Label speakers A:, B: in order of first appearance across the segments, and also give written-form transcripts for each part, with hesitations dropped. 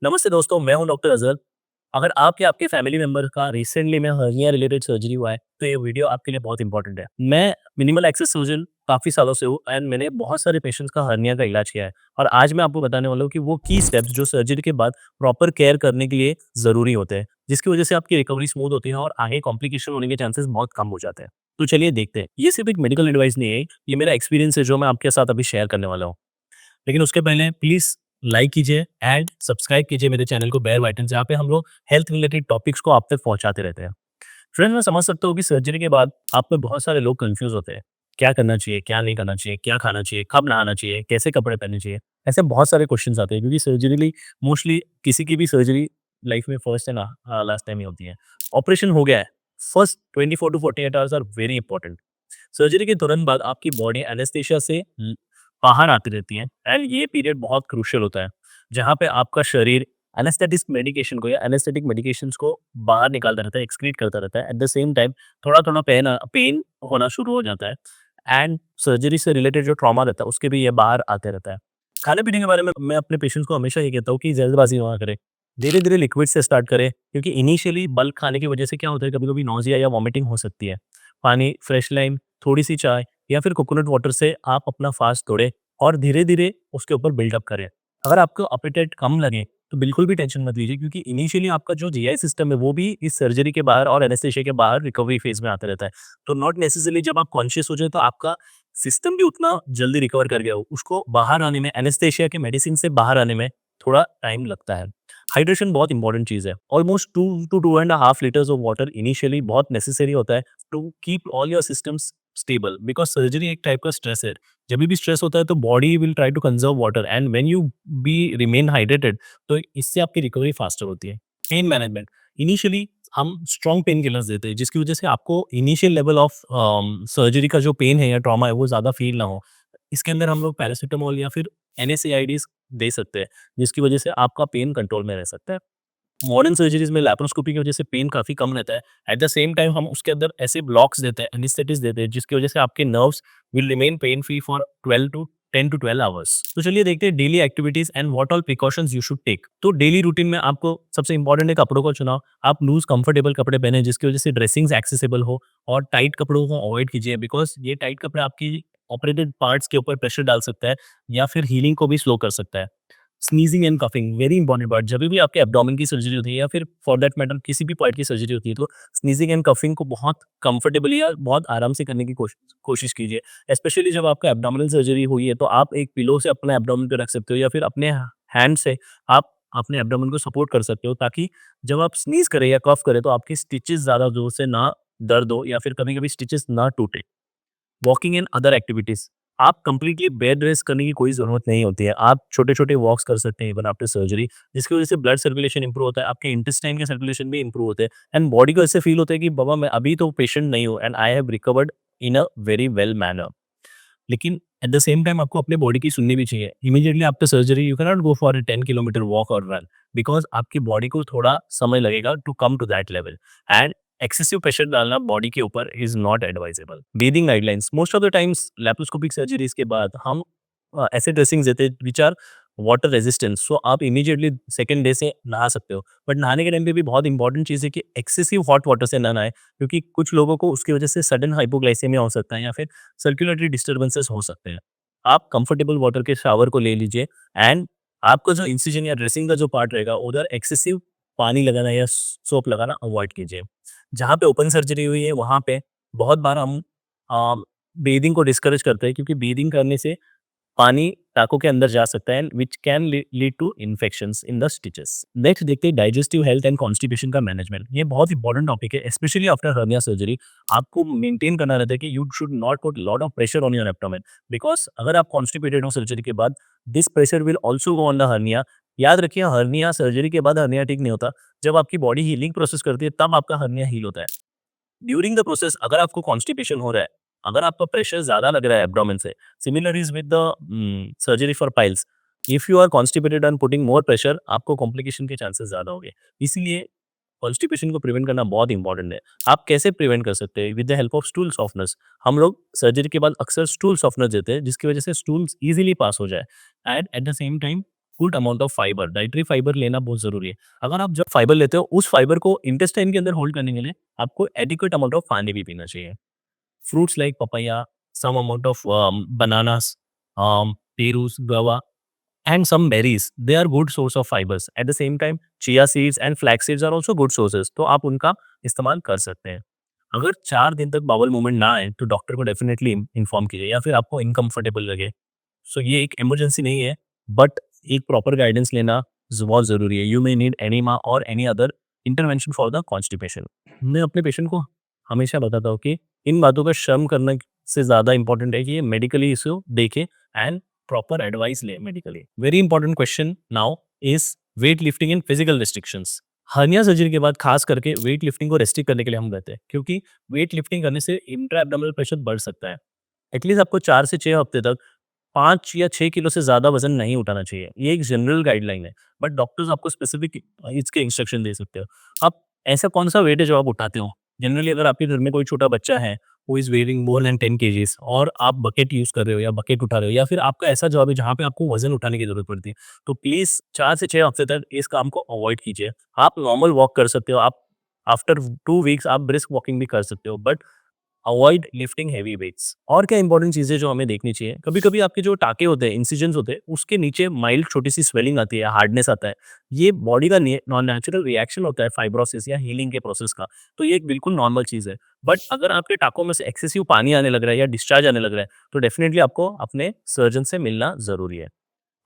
A: नमस्ते दोस्तों, मैं हूं डॉक्टर अज़हर। अगर आपके आपके फैमिली मेंबर का रिसेंटली में हर्निया रिलेटेड सर्जरी हुआ है, तो ये वीडियो आपके लिए बहुत इंपॉर्टेंट है। मैं मिनिमल एक्सेस सर्जन काफ़ी सालों से हूँ एंड मैंने बहुत सारे पेशेंट्स का हर्निया का इलाज किया है और आज मैं आपको बताने वाला हूँ कि वो की स्टेप्स जो सर्जरी के बाद प्रॉपर केयर करने के लिए ज़रूरी होते हैं, जिसकी वजह से आपकी रिकवरी स्मूथ होती है और आगे कॉम्प्लिकेशन होने के चांसेस बहुत कम हो जाते हैं। तो चलिए देखते हैं। ये सिर्फ एक मेडिकल एडवाइस नहीं है, ये मेरा एक्सपीरियंस है जो मैं आपके साथ अभी शेयर करने वाला हूँ। लेकिन उसके पहले प्लीज़ लाइक कीजिए एंड सब्सक्राइब कीजिए मेरे चैनल को बेल बटन जहाँ पे हम लोग हेल्थ रिलेटेड टॉपिक्स को आप तक पहुँचाते रहते हैं। फ्रेंड्स, मैं समझ सकता हूँ कि सर्जरी के बाद आप में बहुत सारे लोग कन्फ्यूज़ होते हैं। क्या करना चाहिए, क्या नहीं करना चाहिए, क्या खाना चाहिए, कब नहाना चाहिए, कैसे कपड़े पहनने चाहिए? ऐसे बहुत सारे क्वेश्चन्स आते हैं क्योंकि सर्जरी मोस्टली किसी की भी सर्जरी लाइफ में फर्स्ट है ना लास्ट टाइम ही होती है। ऑपरेशन हो गया है, first 24 to 48 hours are very important. Surgery के तुरंत बाद आपकी बॉडी एनेस्थेसिया से बाहर आती रहती है एंड ये पीरियड बहुत क्रूशियल होता है, जहाँ पे आपका शरीर एनेस्थेटिक मेडिकेशन को या एनेस्थेटिक मेडिकेशंस को बाहर निकालता रहता है, एक्सक्रीट करता रहता है। एट द सेम टाइम थोड़ा-थोड़ा पेन पेन होना शुरू हो जाता है एंड सर्जरी से रिलेटेड जो ट्रॉमा रहता है, उसके भी ये बाहर आते रहता है। खाने-पीने के बारे में मैं अपने पेशेंट्स को हमेशा ये कहता हूँ कि जल्दबाज़ी ना करें। धीरे-धीरे लिक्विड से स्टार्ट करें क्योंकि इनिशियली बल्क खाने की वजह से क्या होता है, कभी-कभी नौसिया या वॉमिटिंग हो सकती है। पानी, फ्रेश लाइम, थोड़ी-सी चाय या फिर कोकोनट वाटर से आप अपना फास्ट तोड़ें और धीरे-धीरे उसके ऊपर बिल्डअप करें। अगर आपको एपेटाइट कम लगे, तो बिल्कुल भी टेंशन मत लीजिए क्योंकि इनिशियली आपका जो जीआई सिस्टम है, वो भी इस सर्जरी के बाहर और एनेस्थेसिया के बाहर रिकवरी फेज़ में आता रहता है। तो नॉट नेसेसरीली जब आप कॉन्शियस हो जाए, तो आपका सिस्टम भी उतना जल्दी रिकवर कर गया हो। उसको बाहर आने में, एनेस्थेसिया के मेडिसिन से बाहर आने में थोड़ा टाइम लगता है। हाइड्रेशन बहुत इंपॉर्टेंट चीज़ है। Almost 2 to 2 and half litres of water initially बहुत नेसेसरी होता है to keep all your systems stable because surgery एक टाइप का स्ट्रेस है। जभी भी स्ट्रेस होता है तो body will try to conserve water and when you be remain hydrated, तो इससे आपकी रिकवरी फास्टर होती है। पेन मैनेजमेंट, इनिशियली हम स्ट्रॉन्ग पेन किलर्स देते हैं जिसकी वजह से आपको इनिशियल लेवल ऑफ सर्जरी का जो पेन है या ट्रॉमा है वो ज़्यादा फ़ील ना हो। इसके अंदर हम लोग पैरासिटामोल या फिर एनएसएआईडीज़ दे सकते हैं, जिसकी वजह से आपका पेन कंट्रोल में रह सकता है। मॉडर्न सर्जरीज़ में लैप्रोस्कोपी की वजह से पेन काफ़ी कम रहता है। एट द सेम टाइम हम उसके अंदर ऐसे ब्लॉक्स देते हैं, एनेस्थेटिक्स देते हैं, जिसकी वजह से आपके nerves will remain pain free for 10 to 12 hours. तो चलिए देखते हैं daily activities and what all precautions you should take. तो डेली रूटीन में आपको सबसे इंपॉर्टेंट है कपड़ों का चुनाव। आप लूज़ कंफर्टेबल कपड़े पहने जिसकी वजह से ड्रेसिंग्स एक्सेसिबल हो और टाइट कपड़ों को अवॉइड कीजिए बिकॉज़ ये टाइट कपड़े आपकी ऑपरेटेड पार्ट्स के ऊपर प्रेशर डाल सकता है या फिर हीलिंग को भी स्लो कर सकता है। Sneezing and coughing very important part, जब भी आपके एब्डोमेन की सर्जरी होती है या फिर फॉर दैट मैटर किसी भी पार्ट की सर्जरी होती है, तो स्नीजिंग एंड कफिंग को बहुत कंफर्टेबली या बहुत आराम से करने की कोशिश कीजिए। स्पेशली जब आपका एब्डोमिनल सर्जरी हुई है तो आप एक पिलो से अपना एब्डोमेन पे रख सकते हो या फिर अपने हैंड से आप अपने एब्डोमेन को सपोर्ट कर सकते हो ताकि जब आप स्नीज करें या कफ करें तो आपकी स्टिचेस ज़्यादा जोर से ना दर्द हो या फिर कभी कभी स्टिचेस ना टूटे। वॉकिंग एंड अदर एक्टिविटीज, आप कंप्लीटली बेड रेस्ट करने की कोई ज़रूरत नहीं होती है। आप छोटे-छोटे वॉक्स कर सकते हैं इवन आफ्टर सर्जरी, जिसकी वज़ह से ब्लड सर्कुलेशन इंप्रूव होता है, आपके इंटेस्टाइन के सर्कुलेशन भी इंप्रूव होते हैं एंड बॉडी को ऐसे फील होता है कि बाबा मैं अभी तो पेशेंट नहीं हूँ and I have recovered in a very well manner. लेकिन एट द सेम टाइम आपको अपने बॉडी की सुननी भी चाहिए। Immediately after surgery you can not go for a 10 kilometre walk और रन बिकॉज़ आपकी बॉडी को थोड़ा समय लगेगा to come to that level and excessive pressure डालना बॉडी के ऊपर is not advisable. Breathing guidelines, most of the times laparoscopic surgeries के बाद हम ऐसे ड्रेसिंग्स देते हैं व्हिच आर वाटर रेजिस्टेंस, सो आप इमीडिएटली सेकंड डे से नहा सकते हो। बट नहाने के टाइम पे भी बहुत इंपॉर्टेंट चीज़ है कि एक्सेसिव हॉट वाटर से ना नहाएँ क्योंकि कुछ लोगों को उसकी वजह से सडन हाइपोग्लाइसेमिया हो सकता है या फिर सर्कुलेटरी डिस्टर्बेंसेस हो सकते हैं। आप कंफर्टेबल वाटर के शावर को ले लीजिए एंड आपका जो इंसिजन या ड्रेसिंग का जो पार्ट रहेगा उधर एक्सेसिव पानी लगाना या सोप लगाना अवॉइड कीजिए। जहाँ पे ओपन सर्जरी हुई है वहाँ पे बहुत बार हम ब्रीदिंग को डिस्करेज करते हैं क्योंकि ब्रीदिंग करने से पानी टाँकों के अंदर जा सकता है and which can lead to infections in the stitches. Next देखते हैं डाइजेस्टिव हेल्थ एंड कॉन्स्टिपेशन का मैनेजमेंट। ये बहुत इंपॉर्टेंट टॉपिक है स्पेशली आफ्टर हर्निया सर्जरी। आपको मेंटेन करना रहता है कि you should not put lot of pressure on your abdomen because अगर आप कॉन्स्टिपेटेड हो सर्जरी के बाद this pressure will also go on the hernia. याद रखिए हर्निया सर्जरी के बाद हर्निया ठीक नहीं होता। जब आपकी बॉडी हीलिंग प्रोसेस करती है तब आपका हर्निया हील होता है। ड्यूरिंग द प्रोसेस अगर आपको कॉन्स्टिपेशन हो रहा है, अगर आपका प्रेशर ज़्यादा लग रहा है एब्डोमेन से, similar is with the surgery for piles. If you are constipated and putting more pressure, आपको कॉम्प्लिकेशन के चांसेस ज़्यादा होंगे। इसीलिए कॉन्स्टिपेशन को प्रिवेंट करना बहुत इंपॉर्टेंट है। आप कैसे प्रिवेंट कर सकते हैं? With the help of stool softeners. हम लोग सर्जरी के बाद अक्सर स्टूल सॉफ्टनर देते हैं जिसकी वजह से स्टूल्स ईज़िली पास हो जाए and eight the same time good amount of fibre, dietary fibre लेना बहुत ज़रूरी है। अगर आप जब फाइबर लेते हो, उस फाइबर को इंटेस्टाइन के अंदर होल्ड करने के लिए आपको एडिक्वेट अमाउंट ऑफ पानी भी पीना चाहिए। Fruits like papaya, some amount of bananas, perus, guava, and some berries. They are good source of fibers. At the same time, chia seeds and flax seeds are also good sources. तो आप उनका इस्तेमाल कर सकते हैं। अगर 4 दिन तक बाउल मूवमेंट ना आए, तो डॉक्टर को डेफिनेटली इन्फॉर्म कीजिए या फिर आपको इनकम्फर्टेबल लगे। सो ये एक इमरजेंसी नहीं है, बट एक प्रॉपर गाइडेंस लेना बहुत ज़रूरी है। यू मे नीड एनीमा और any other intervention for the constipation. मैं अपने पेशेंट को हमेशा बताता हूँ कि इन बातों का शर्म करने से ज़्यादा इंपॉर्टेंट है कि ये मेडिकली इसको देखें एंड प्रॉपर एडवाइस लें medically. Very important question now is weight lifting and physical restrictions. Hernia surgery के बाद खास करके वेट लिफ्टिंग को रेस्ट्रिक्ट करने के लिए हम कहते हैं, क्योंकि वेट लिफ्टिंग करने से इंट्रा एब्डोमिनल प्रेशर बढ़ सकता है। एटलीस्ट आपको 4 से 6 हफ्ते तक 5 या 6 किलो से ज़्यादा वज़न नहीं उठाना चाहिए। ये एक जनरल गाइडलाइन है, बट डॉक्टर्स आपको स्पेसिफिक इसके इंस्ट्रक्शन दे सकते हो। आप ऐसा कौन-सा वेट है जो आप उठाते हो? जनरली अगर आपके घर में कोई छोटा बच्चा है, who is wearing more than 10 kgs और आप बकेट यूज़ कर रहे हो या बकेट उठा रहे हो या फिर आपका ऐसा जॉब है जहाँ पे आपको वज़न उठाने की ज़रूरत पड़ती है, तो प्लीज़ 4 से 6 हफ्ते तक इस काम को अवॉइड कीजिए। आप नॉर्मल वॉक कर सकते हो, आप आफ्टर 2 वीक्स आप ब्रिस्क वॉकिंग भी कर सकते हो, but avoid lifting heavy weights. और क्या इंपॉर्टेंट चीज़ें जो हमें देखनी चाहिए, कभी-कभी आपके जो टाँके होते हैं, इंसिजन्स होते हैं, उसके नीचे माइल्ड छोटी-सी स्वेलिंग आती है, हार्डनेस आता है। ये बॉडी का नॉन नेचुरल रिएक्शन होता है फाइब्रोसिस या हीलिंग के प्रोसेस का, तो ये एक बिल्कुल नॉर्मल चीज़ है। बट अगर आपके टाँकों में से एक्सेसिव पानी आने लग रहा है या डिस्चार्ज आने लग रहा है, तो डेफिनिटली आपको अपने सर्जन से मिलना ज़रूरी है।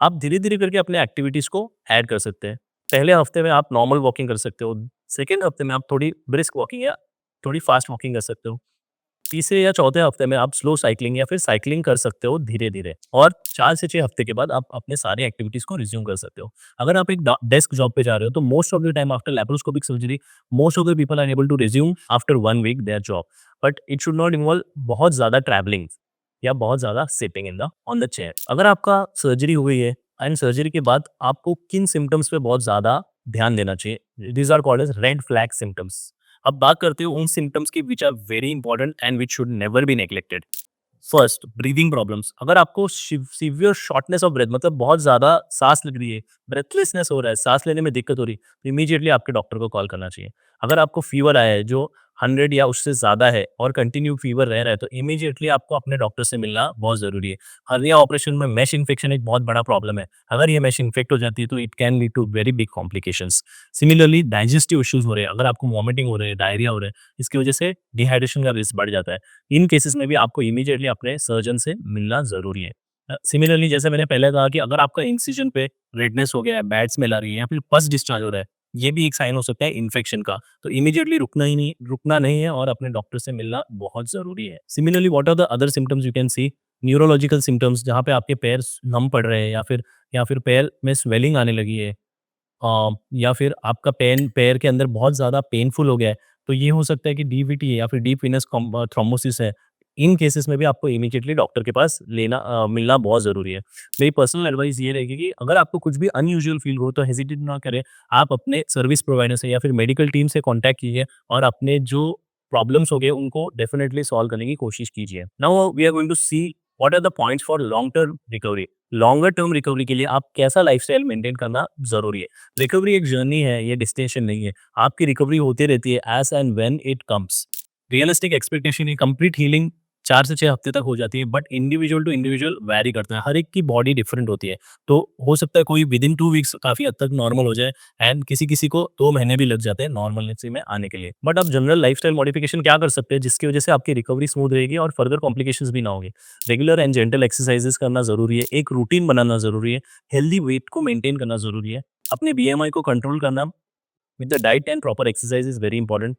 A: आप धीरे-धीरे करके अपने एक्टिविटीज़ को ऐड कर सकते हैं। पहले हफ्ते में आप नॉर्मल वॉकिंग कर सकते हो, सेकंड हफ्ते में आप थोड़ी ब्रिस्क वॉकिंग या थोड़ी फास्ट वॉकिंग कर सकते हो। तीसरे या चौथे हफ्ते में आप स्लो साइक्लिंग या फिर साइक्लिंग कर सकते हो धीरे-धीरे, और 4 से 6 हफ्ते के बाद आप अपने सारे एक्टिविटीज़ को रिज़्यूम कर सकते हो। अगर आप एक ड डेस्क जॉब पे जा रहे हो, तो most of the time after laparoscopic surgery, most of the people are able to resume after 1 week their job. But it should not involve बहुत ज़्यादा ट्रैवलिंग या बहुत ज़्यादा sitting in the on the chair. अगर आपका surgery हुई है and surgery के बाद आपको किन सिम्पटम्स पे बहुत ज़्यादा ध्यान देना चाहिए? These are called as red flag symptoms. अब बात करते हो उन सिम्पटम्स की which are very important and which should never be neglected. First, breathing problems. अगर आपको सीवियर शॉर्टनेस ऑफ ब्रेथ, मतलब बहुत ज़्यादा सांस लग रही है, ब्रेथलेसनेस हो रहा है, सांस लेने में दिक्कत हो रही है, तो इमीडिएटली आपके डॉक्टर को कॉल करना चाहिए। अगर आपको फीवर आया है जो 100 या उससे ज़्यादा है और कंटिन्यू फीवर रह रहा है, तो इमीडिएटली आपको अपने डॉक्टर से मिलना बहुत ज़रूरी है। हर्निया ऑपरेशन में मेश इन्फेक्शन एक बहुत बड़ा प्रॉब्लम है। अगर ये मेश इन्फेक्ट हो जाती है, तो it can lead to very big complications. Similarly digestive issues हो रहे हैं, अगर आपको वॉमिटिंग हो रहे है, डायरिया हो रहा है, इसकी वजह से डिहाइड्रेशन का रिस्क बढ़ जाता है। इन केसेस में भी आपको इमीडिएटली अपने सर्जन से मिलना ज़रूरी है। सिमिलरली जैसे मैंने पहले कहा कि अगर आपका इंसिजन पे रेडनेस हो गया है, बैड स्मेल आ रही है या फिर पस डिस्चार्ज हो रहा है, ये भी एक साइन हो सकता है इन्फेक्शन का। तो इमीडिएटली रुकना नहीं है और अपने डॉक्टर से मिलना बहुत ज़रूरी है। Similarly what are the other symptoms you can see? Neurological symptoms, जहाँ पे आपके पैर नम पड़ रहे हैं या फिर पैर में स्वेलिंग आने लगी है, या फिर आपका पैर के अंदर बहुत ज़्यादा पेनफुल हो गया है, तो ये हो सकता है कि डीवीटी है या फिर डीप वेनस थ्रोम्बोसिस है। इन केसेस में भी आपको इमीडिएटली डॉक्टर के पास मिलना बहुत ज़रूरी है। मेरी पर्सनल एडवाइस ये रहेगी कि अगर आपको कुछ भी अनयूजुअल फील हो, तो हेजिटेट ना करें। आप अपने सर्विस प्रोवाइडर से या फिर मेडिकल टीम से कॉन्टैक्ट कीजिए और अपने जो प्रॉब्लम्स हो गए, उनको डेफिनिटली सॉल्व करने की कोशिश कीजिए। Now we are going to see what are the points for long term recovery. Longer term recovery के लिए आप कैसा लाइफ़स्टाइल मेंटेन करना ज़रूरी है। रिकवरी एक जर्नी है, ये डेस्टिनेशन नहीं है। आपकी रिकवरी होती रहती है as and when it comes. Realistic expectation है कंप्लीट हीलिंग 4 से 6 हफ्ते तक हो जाती है, but individual to individual vary करता है। हर एक की बॉडी डिफरेंट होती है। तो हो सकता है कोई विदिन 2 वीक्स काफ़ी हद तक नॉर्मल हो जाए एंड किसी-किसी को 2 महीने भी लग जाते हैं नॉर्मलनेसी में आने के लिए। बट आप जनरल लाइफ़स्टाइल मॉडिफिकेशन क्या कर सकते हैं जिसकी वजह से आपकी रिकवरी स्मूथ रहेगी और फर्दर कॉम्प्लिकेशंस भी ना होंगे। रेगुलर एंड जेंटल एक्सरसाइजेस करना ज़रूरी है, एक रूटीन बनाना ज़रूरी है, हेल्दी वेट को मेंटेन करना ज़रूरी है, अपने बीएमआई को कंट्रोल करना with the diet and proper exercise is very important.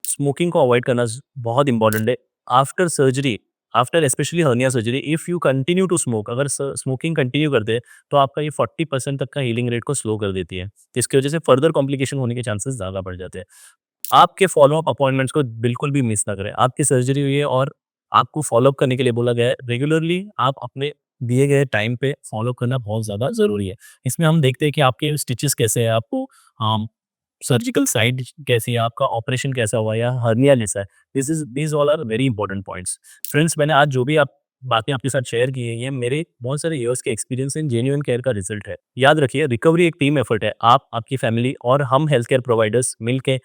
A: Smoking को अवॉइड करना बहुत इंपॉर्टेंट है। After surgery, after specially hernia surgery, if you continue to smoke, अगर स्मोकिंग कंटिन्यू करते हैं, तो आपका ये 40% तक का हीलिंग रेट को स्लो कर देती है, जिसकी वजह से फर्दर कॉम्प्लिकेशन होने के चांसेस ज़्यादा बढ़ जाते हैं। आपके फॉलो-अप अपॉइंटमेंट्स को बिल्कुल भी मिस ना करें। आपकी सर्जरी हुई है और आपको फॉलो-अप करने के लिए बोला गया है। रेगुलरली आप अपने दिए गए टाइम पे फॉलो करना बहुत ज़्यादा ज़रूरी है। इसमें हम देखते हैं कि आपके स्टिचेस कैसे हैं, आपको अम, सर्जिकल साइट कैसी है, आपका ऑपरेशन कैसा हुआ या हर्निया कैसा है। This all are very important points. Friends, मैंने आज जो भी आप बातें आपके साथ शेयर की हैं, ये मेरे बहुत सारे इयर्स के एक्सपीरियंस एंड जेन्युइन केयर का रिजल्ट है। याद रखिए रिकवरी एक टीम एफर्ट है। आप, आपकी फैमिली और हम हेल्थ केयर प्रोवाइडर्स मिलके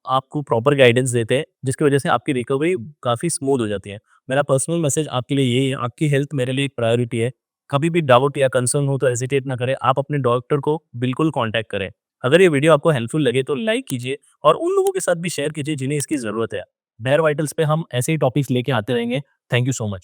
A: आपको प्रॉपर गाइडेंस देते हैं, जिसकी वजह से आपकी रिकवरी काफ़ी स्मूथ हो जाती है। मेरा पर्सनल मैसेज आपके लिए यही है, आपकी हेल्थ मेरे लिए एक प्रायोरिटी है। कभी भी डाउट या कंसर्न हो तो हेजिटेट ना करें, आप अपने डॉक्टर को बिल्कुल कॉन्टैक्ट करें। अगर ये वीडियो आपको हेल्पफुल लगे तो लाइक कीजिए और उन लोगों के साथ भी शेयर कीजिए जिन्हें इसकी ज़रूरत है। बेयर वाइटल्स पे हम ऐसे ही टॉपिक्स लेके आते रहेंगे। Thank you so much.